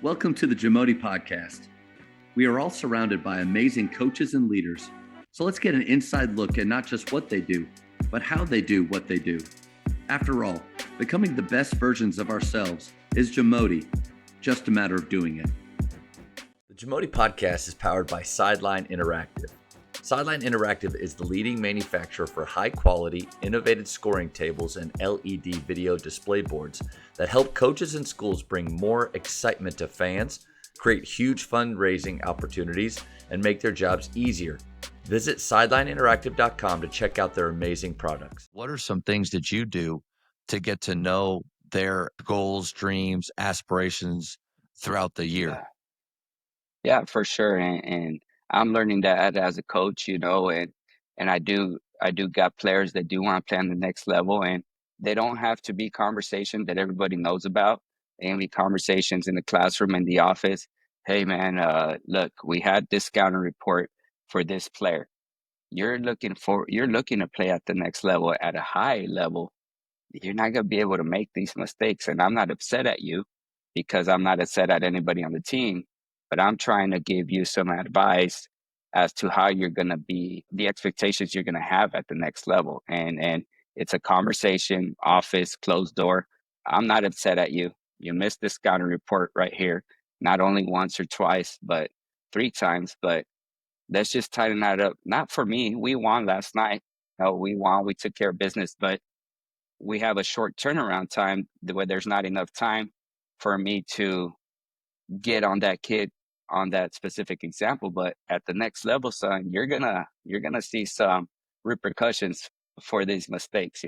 Welcome to the JAMODI podcast. We are all surrounded by amazing coaches and leaders. So let's get an inside look at not just what they do, but how they do what they do. After all, becoming the best versions of ourselves is JAMODI, just a matter of doing it. The JAMODI podcast is powered by Sideline Interactive. Sideline Interactive is the leading manufacturer for high-quality, innovative scoring tables and LED video display boards that help coaches and schools bring more excitement to fans, create huge fundraising opportunities, and make their jobs easier. Visit sidelineinteractive.com to check out their amazing products. What are some things that you do to get to know their goals, dreams, aspirations throughout the year? Yeah, for sure. And I'm learning that as a coach, and I do got players that do want to play on the next level, and they don't have to be conversations that everybody knows about. They can be conversations in the classroom, in the office. Hey man, look, we had this scouting report for this player. You're looking to play at the next level, at a high level. You're not gonna be able to make these mistakes. And I'm not upset at you because I'm not upset at anybody on the team, but I'm trying to give you some advice as to how you're gonna be, the expectations you're gonna have at the next level. And it's a conversation, office, closed door. I'm not upset at you. You missed this scouting report right here, not only once or twice, but 3 times. But let's just tighten that up. Not for me. We won last night. No, we won. We took care of business, but we have a short turnaround time where there's not enough time for me to get on that kid on that specific example. But at the next level, son, you're gonna see some repercussions for these mistakes.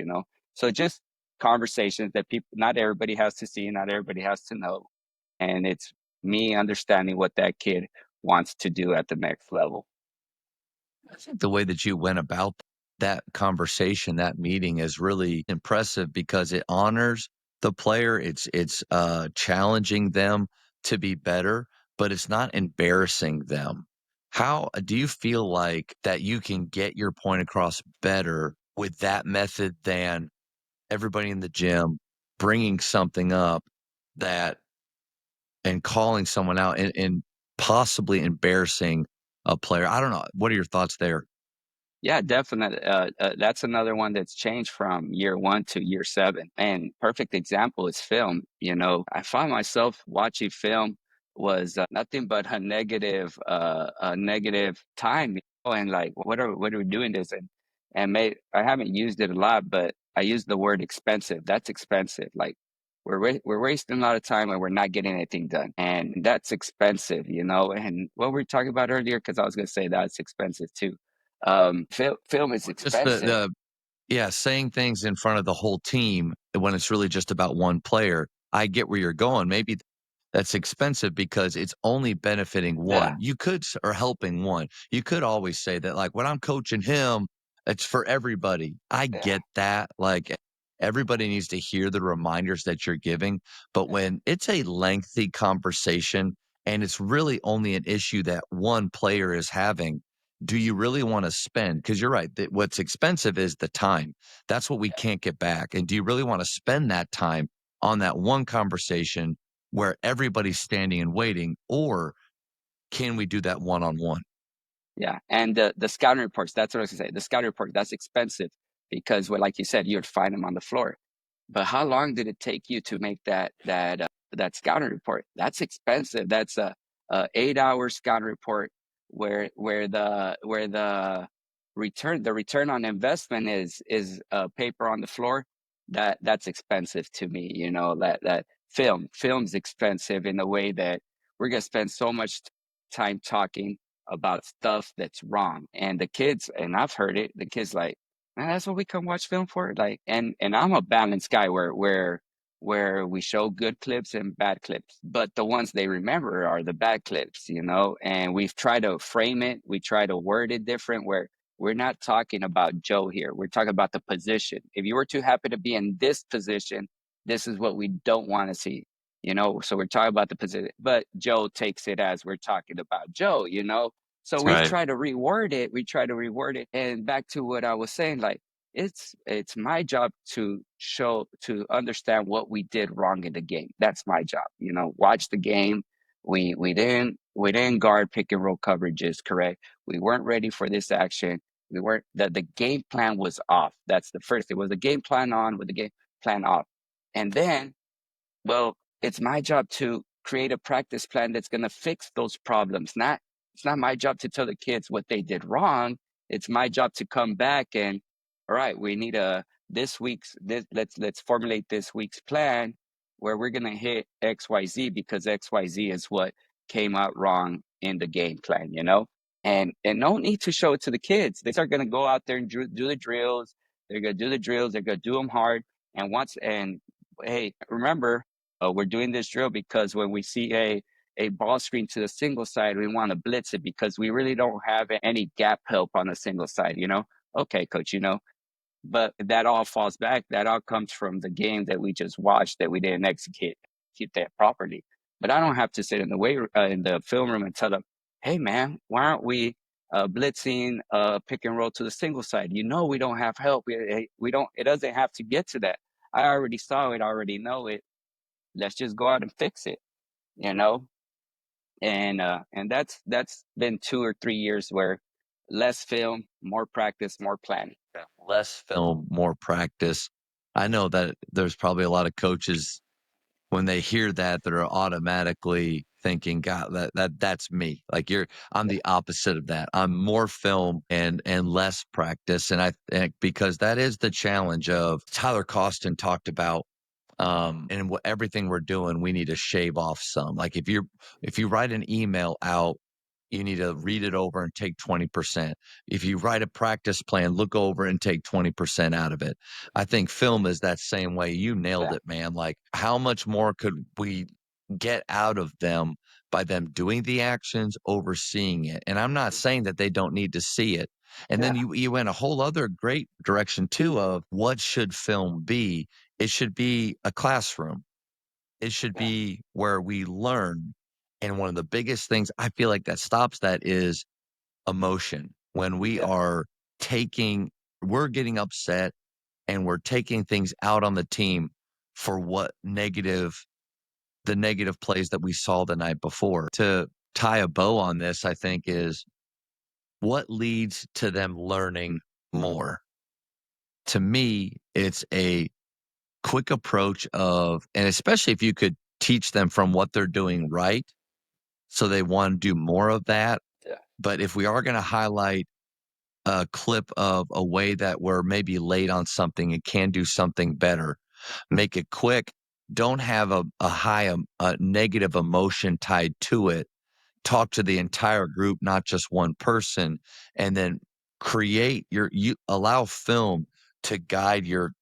So just conversations that people, not everybody has to see, not everybody has to know. And it's me understanding what that kid wants to do at the next level. I think the way that you went about that conversation, that meeting is really impressive because it honors the player. It's challenging them to be better, but it's not embarrassing them. How do you feel like that you can get your point across better with that method than everybody in the gym bringing something up that and calling someone out and possibly embarrassing a player? I don't know. What are your thoughts there? Yeah, definitely. That's another one that's changed from year one to year seven. And perfect example is film. I find myself watching film was nothing but a negative time. And like, what are we doing this? I haven't used it a lot, but I use the word expensive. That's expensive. Like we're wasting a lot of time and we're not getting anything done, and that's expensive. And what we were talking about earlier, because I was going to say that's expensive too. Film is Just expensive. yeah, saying things in front of the whole team when it's really just about one player. I get where you're going. Maybe that's expensive because it's only benefiting Yeah, one. Or helping one. You could always say that, like, when I'm coaching him, it's for everybody. I yeah, get that. Like, everybody needs to hear the reminders that you're giving. But when it's a lengthy conversation and it's really only an issue that one player is having, do you really want to spend? Because you're right. That what's expensive is the time. That's what we can't get back. And do you really want to spend that time on that one conversation where everybody's standing and waiting, or can we do that one-on-one? yeah. And the scouting reports. That's what I was gonna say. The scouting report. That's expensive because, well, like you said, you'd find them on the floor. But how long did it take you to make that scouting report? That's expensive. That's a 8-hour scouting report where the return on investment is paper on the floor. That's expensive to me. That film's expensive in the way that we're gonna spend so much time talking about stuff that's wrong, and the kids, and I've heard it. The kids like, man, that's what we come watch film for. Like, and I'm a balanced guy where we show good clips and bad clips, but the ones they remember are the bad clips. And we've tried to frame it, we try to word it different, where we're not talking about Joe here. We're talking about the position. If you were too happy to be in this position, this is what we don't want to see. So we're talking about the position, but Joe takes it as we're talking about Joe. So we Right. try to reword it. We try to reword it. And back to what I was saying, like, it's my job to understand what we did wrong in the game. That's my job. Watch the game, We didn't guard pick and roll coverages correct. We weren't ready for this action. We weren't the game plan was off. That's the first. It was the game plan on with the game plan off. And then, well, it's my job to create a practice plan that's going to fix those problems. Not It's not my job to tell the kids what they did wrong. It's my job to come back and, all right, we need a this week's this let's formulate this week's plan where we're going to hit XYZ because XYZ is what came out wrong in the game plan, And no need to show it to the kids. They are going to go out there and do the drills. They're going to do the drills. They're going to do them hard. And hey, remember, we're doing this drill because when we see a ball screen to the single side, we want to blitz it because we really don't have any gap help on the single side. Okay, coach, but that all falls back. That all comes from the game that we just watched that we didn't execute that properly. But I don't have to sit in the film room and tell them, "Hey, man, why aren't we blitzing pick and roll to the single side? We don't have help. We don't. It doesn't have to get to that. I already saw it. I already know it. Let's just go out and fix it." You know, and that's been 2 or 3 years where less film, more practice, more planning. Less film, more practice. I know that there's probably a lot of coaches when they hear that are automatically thinking, God, that's me. Like I'm the opposite of that. I'm more film and less practice. And I think because that is the challenge of Tyler Costin talked about. And everything we're doing, we need to shave off some. Like if you write an email out, you need to read it over and take 20%. If you write a practice plan, look over and take 20% out of it. I think film is that same way. You nailed it, man. Like how much more could we get out of them by them doing the actions, overseeing it? And I'm not saying that they don't need to see it. And then you went a whole other great direction too of what should film be? It should be a classroom. It should be where we learn. And one of the biggest things I feel like that stops that is emotion. When we're getting upset and we're taking things out on the team for the negative plays that we saw the night before. To tie a bow on this, I think is what leads to them learning more. To me, it's a quick approach and especially if you could teach them from what they're doing right, so they want to do more of that. Yeah. But if we are going to highlight a clip of a way that we're maybe late on something and can do something better, make it quick. Don't have a negative emotion tied to it. Talk to the entire group, not just one person, and then you allow film to guide your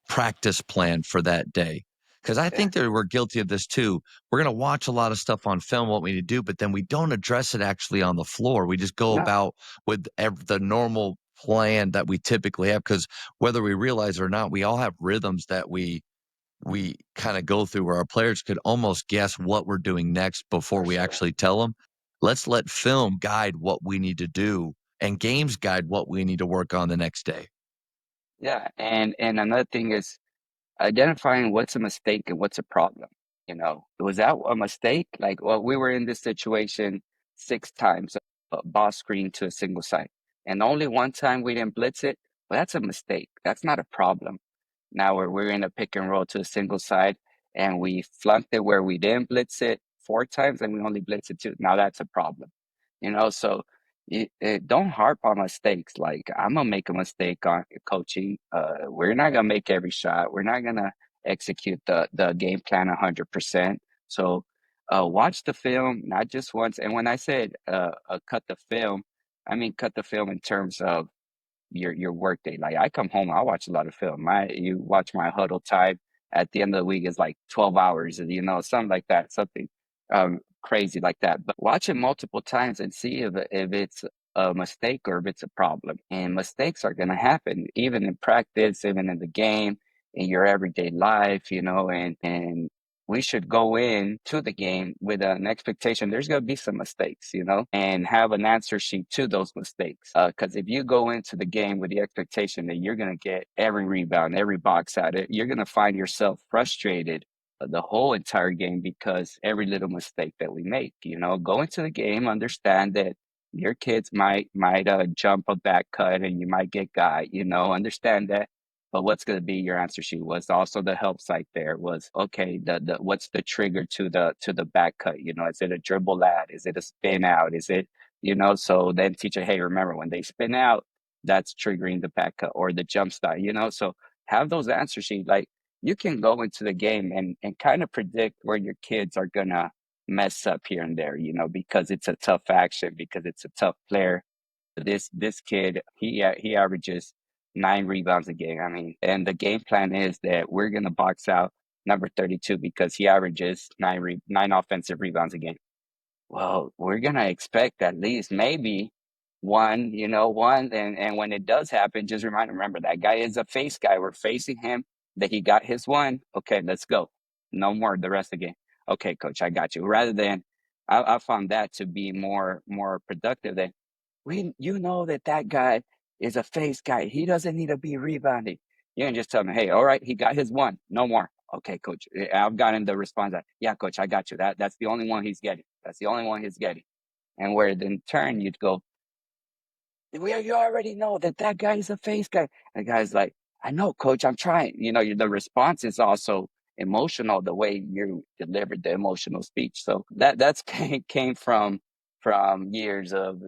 practice plan for that day. Because I think that we're guilty of this too. We're going to watch a lot of stuff on film, what we need to do, but then we don't address it actually on the floor. We just go about with the normal plan that we typically have. Because whether we realize it or not, we all have rhythms that we kind of go through where our players could almost guess what we're doing next before we actually tell them. Let's let film guide what we need to do and games guide what we need to work on the next day. Yeah, and another thing is identifying what's a mistake and what's a problem. Was that a mistake? Like, well, we were in this situation 6 times, ball screen to a single side, and only one time we didn't blitz it. Well, that's a mistake. That's not a problem. Now we're in a pick and roll to a single side, and we flunked it where we didn't blitz it 4 times, and we only blitz it 2. Now that's a problem. So don't harp on mistakes. Like I'm gonna make a mistake on coaching. We're not gonna make every shot. We're not gonna execute the game plan 100%. So watch the film, not just once. And when I said cut the film, I mean cut the film in terms of your work day. Like I come home, I watch a lot of film. You watch my huddle time at the end of the week is like 12 hours, something like that, something crazy like that. But watch it multiple times and see if it's a mistake or if it's a problem. And mistakes are going to happen, even in practice, even in the game, in your everyday life, and we should go in to the game with an expectation there's going to be some mistakes, and have an answer sheet to those mistakes. Because if you go into the game with the expectation that you're going to get every rebound, every box at it, you're going to find yourself frustrated the whole entire game because every little mistake that we make, go into the game, understand that your kids might jump a back cut and you might get got, understand that. But what's going to be your answer sheet was also the help site there was okay, the what's the trigger to the back cut? Is it a dribble lat? Is it a spin out? Is it, so then teacher, hey, remember when they spin out, that's triggering the back cut or the jump start, so have those answer sheets. Like you can go into the game and kind of predict where your kids are gonna mess up here and there, because it's a tough action, because it's a tough player. This kid, he averages 9 rebounds a game. I mean, and the game plan is that we're gonna box out number 32 because he averages nine offensive rebounds a game. Well, we're gonna expect at least maybe one, one, and when it does happen, just remember that guy is a face guy. We're facing him. That he got his one. Okay, let's go. No more the rest of the game. Okay, coach, I got you. Rather than, I found that to be more productive than you know that guy is a face guy. He doesn't need to be rebounding. You can just tell me, hey, all right, he got his one. No more. Okay, coach. I've gotten the response that, yeah, coach, I got you. That's the only one he's getting. That's the only one he's getting. And where in turn you'd go, you already know that guy is a face guy. And the guy's like, I know, coach, I'm trying. The response is also emotional, the way you delivered the emotional speech. So that's came from years of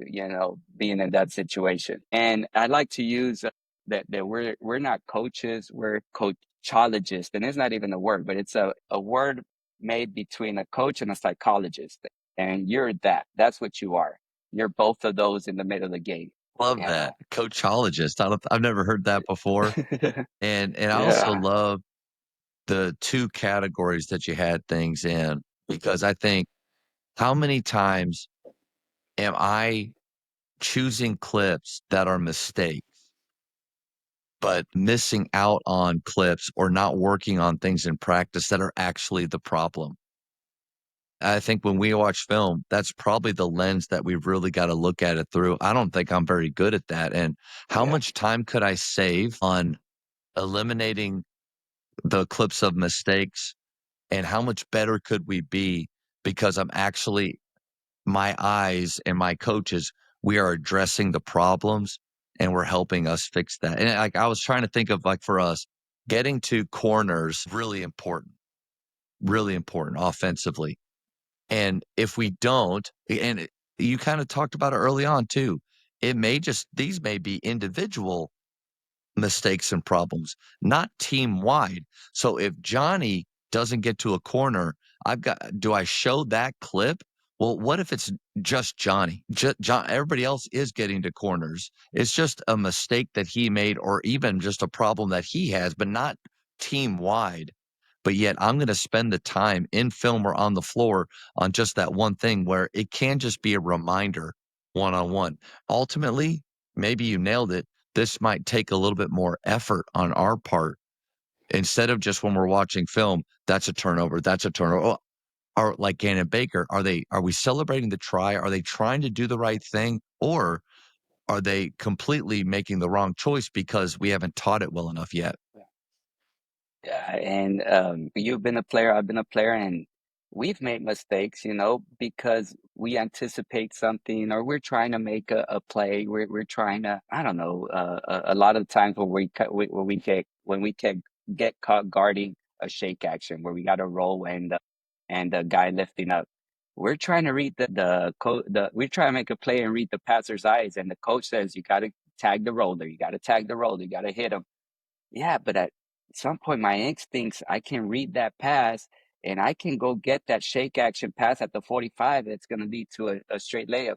being in that situation. And I like to use that we're not coaches, we're coachologists, and it's not even a word, but it's a word made between a coach and a psychologist. And you're that. That's what you are. You're both of those in the middle of the game. Love Yeah. that. Coachologist. I've never heard that before. And I also Yeah. love the 2 categories that you had things in, because I think, how many times am I choosing clips that are mistakes, but missing out on clips or not working on things in practice that are actually the problem? I think when we watch film, that's probably the lens that we've really gotta look at it through. I don't think I'm very good at that, and how Yeah. much time could I save on eliminating the clips of mistakes, and how much better could we be because I'm actually, my eyes and my coaches, we are addressing the problems and we're helping us fix that. And like, I was trying to think of, like, for us, getting to corners, really important offensively. And if we don't, you kind of talked about it early on too, these may be individual mistakes and problems, not team wide. So if Johnny doesn't get to a corner, do I show that clip? Well, what if it's just Johnny? John, everybody else is getting to corners. It's just a mistake that he made, or even just a problem that he has, but not team wide. But yet I'm going to spend the time in film or on the floor on just that one thing, where it can just be a reminder one on one. Ultimately, maybe you nailed it, this might take a little bit more effort on our part, instead of just when we're watching film, that's a turnover, that's a turnover. Oh, or like Gannon Baker, are we celebrating the try? Are they trying to do the right thing? Or are they completely making the wrong choice because we haven't taught it well enough yet? Yeah, and you've been a player, I've been a player, and we've made mistakes, because we anticipate something or we're trying to make a play. We're trying to, I don't know, a lot of times when we get caught guarding a shake action where we got to roll and the guy lifting up. We're trying to read we're trying to make a play and read the passer's eyes, and the coach says you got to tag the roller, you got to tag the roller, you got to hit him. Yeah, but at some point, my instincts, I can read that pass and I can go get that shake action pass at the 45 that's going to lead to a straight layup.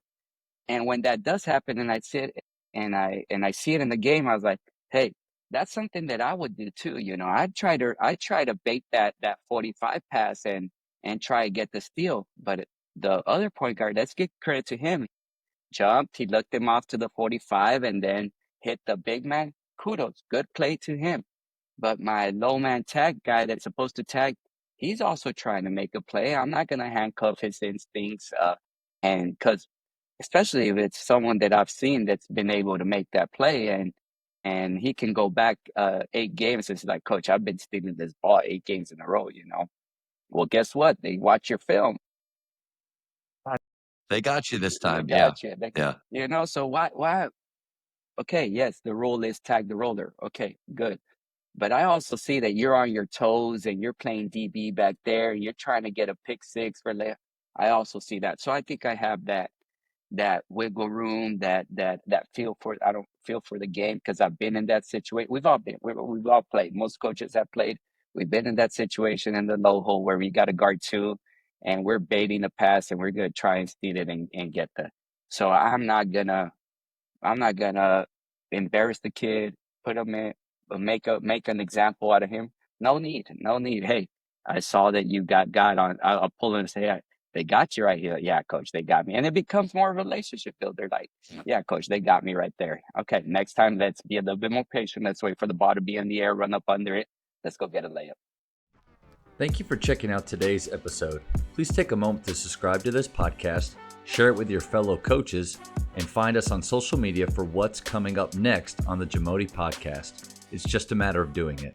And when that does happen and I sit and I see it in the game, I was like, hey, that's something that I would do too. I try to bait that 45 pass and try to get the steal. But the other point guard, let's give credit to him. Jumped, he looked him off to the 45 and then hit the big man. Kudos, good play to him. But my low man tag guy that's supposed to tag, he's also trying to make a play. I'm not gonna handcuff his instincts, and because especially if it's someone that I've seen that's been able to make that play, and he can go back 8 games and it's like, Coach, I've been stealing this ball 8 games in a row. Well, guess what? They watch your film. They got you this They time. Yeah. got you. Yeah. So why? Okay, yes, the rule is tag the roller. Okay, good. But I also see that you're on your toes and you're playing DB back there. You're trying to get a pick six for left. I also see that. So I think I have that wiggle room, that feel for. I don't feel for the game because I've been in that situation. We've all been. We've all played. Most coaches have played. We've been in that situation in the low hole where we got a guard two, and we're baiting the pass, and we're gonna try and steal it and get the. So I'm not gonna embarrass the kid, put him in, make an example out of him. No need, no need. Hey, I saw that you got on. I'll pull in and say, "Hey, they got you right here." Yeah, coach, they got me, and it becomes more of a relationship builder. Like, yeah, coach, they got me right there. Okay, next time, let's be a little bit more patient. Let's wait for the ball to be in the air, run up under it. Let's go get a layup. Thank you for checking out today's episode. Please take a moment to subscribe to this podcast, share it with your fellow coaches, and find us on social media for what's coming up next on the JAMODI podcast. It's just a matter of doing it.